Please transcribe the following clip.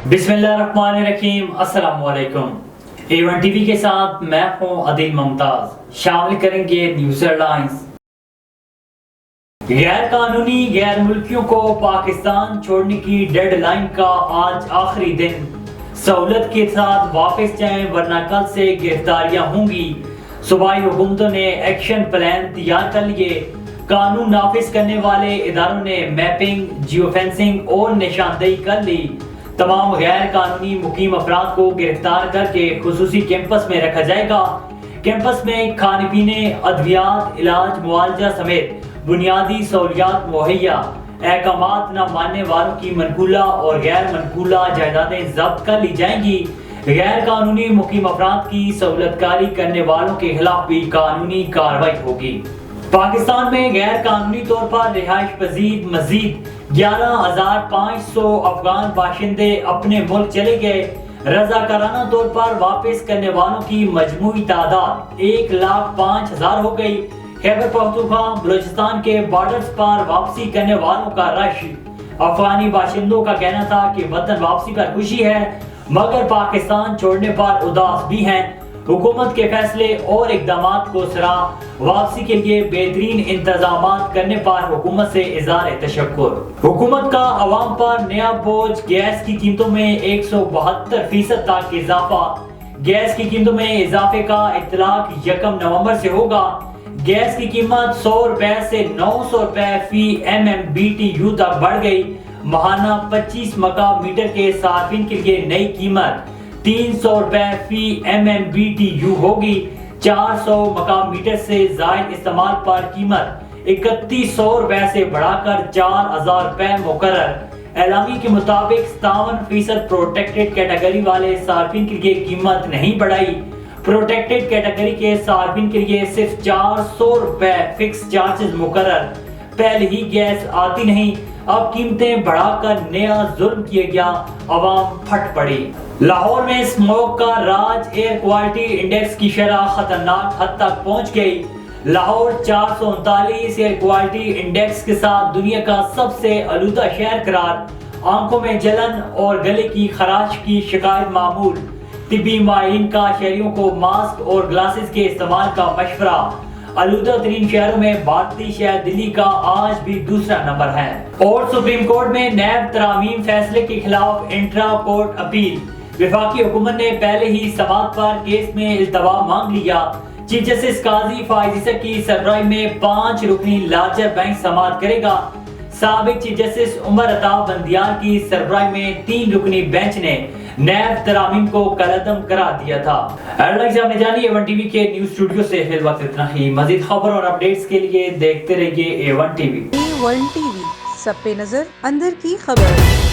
बिस्मिल्लाहिर्रहमानिर्रहीम। अस्सलाम वालेकुम। A1 टीवी के साथ मैं हूं आदिल मुमताज। शामिल करेंगे न्यूज़ हेडलाइंस। गैर कानूनी गैर मुल्कियों को पाकिस्तान छोड़ने की डेडलाइन का आज आखिरी दिन। सहूलत के साथ वापस जाएं वरना कल से गिरफ्तारियां होंगी। सूबाई हुकूमतों ने एक्शन प्लान तैयार कर लिए। कानून नाफिज करने वाले इदारों ने मैपिंग, जियो फेंसिंग और निशानदेही कर ली। तमाम गैर कानूनी मुकीम अफराद को गिरफ्तार करके खुसूसी कैंपस में रखा जाएगा। कैंपस में खाने पीने, अद्वियात, इलाज, मुआवजा समेत बुनियादी सहूलियात मुहैया। अहकामात न मानने वालों की मनकूला और गैर मनकूला जायदादें जब्त कर ली जाएंगी। गैर कानूनी मुकीम अफराद की सहूलतकारी करने वालों के खिलाफ भी कानूनी कार्रवाई होगी। पाकिस्तान में गैर कानूनी तौर पर रिहाइश पजीर मजीद 11,500 अफगान बाशिंदे अपने मुल्क चले गए। रजाकाराना तौर पर वापस करने वालों की मजमूई तादाद 1,05,000 हो गई। खैबर पख्तूनख्वा बलूचिस्तान के बॉर्डर्स पर वापसी करने वालों का रश। अफगानी बाशिंदों का कहना था कि वतन वापसी पर खुशी है मगर पाकिस्तान छोड़ने पर उदास भी हैं। हुकूमत के फैसले और इकदामात को सराह। वापसी के लिए बेहतरीन इंतजामात करने पर हुकूमत से इज़हार तशक्कुर। हुकूमत का अवाम पर नया बोझ। गैस की कीमतों में 172% तक इजाफा। गैस की कीमतों में इजाफे का इतलाक 1 नवंबर से होगा। गैस की कीमत 100 रुपए से 900 रुपए फी MMBTU तक बढ़ गई। माहाना 25 मकाम मीटर के सार्फिन के लिए नई कीमत 300 रुपए फी MMBTU होगी। 400 मकाम मीटर से जायद इस्तेमाल पर कीमत 3100 रुपए से बढ़ाकर 4,000 रुपए मुकर्रर। एलामी के मुताबिक 57% प्रोटेक्टेड कैटेगरी वाले सार्फिन के लिए कीमत नहीं बढ़ाई। प्रोटेक्टेड कैटेगरी के सार्फिन के लिए सिर्फ 400 रुपए फिक्स चार्जेस मुकर्रर। पहले ही गैस आती नहीं, अब कीमतें बढ़ाकर नया जुल्म किया गया। अवाम फट पड़ी। लाहौर में स्मोक का राज। एयर क्वालिटी इंडेक्स की शरह खतरनाक हद तक पहुंच गई। लाहौर 439 एयर क्वालिटी इंडेक्स के साथ दुनिया का सबसे आलूदा शहर करार। आंखों में जलन और गले की खराश की शिकायत मामूल। तिब्बी माहिरीन का शहरियों को मास्क और ग्लासेस के इस्तेमाल का मशवरा। आलूदा तरीन शहरों में भारतीय शहर दिल्ली का आज भी दूसरा नंबर है। और सुप्रीम कोर्ट में नैब तरामीम फैसले के खिलाफ इंट्रा कोर्ट अपील। वफाकी हुकूमत ने पहले ही समाअत पर केस में इल्तवा मांग लिया। चीफ जस्टिस काजी फाइज ईसा की सरबराही में 5 रुकनी लार्जर बेंच समाअत करेगा। साबिक चीफ जस्टिस उमर अता बंदियार की सरबराही में 3 रुकनी बेंच ने नैब तरामीम को कलअदम करार दिया था। हेडलाइंस आपने जानी। A1 टीवी के न्यूज स्टूडियो से फिल वक्त इतना ही। मजीद खबर और अपडेट्स के लिए देखते रहिए A1 टीवी। A1 टीवी, सब पे नजर, अंदर की खबर।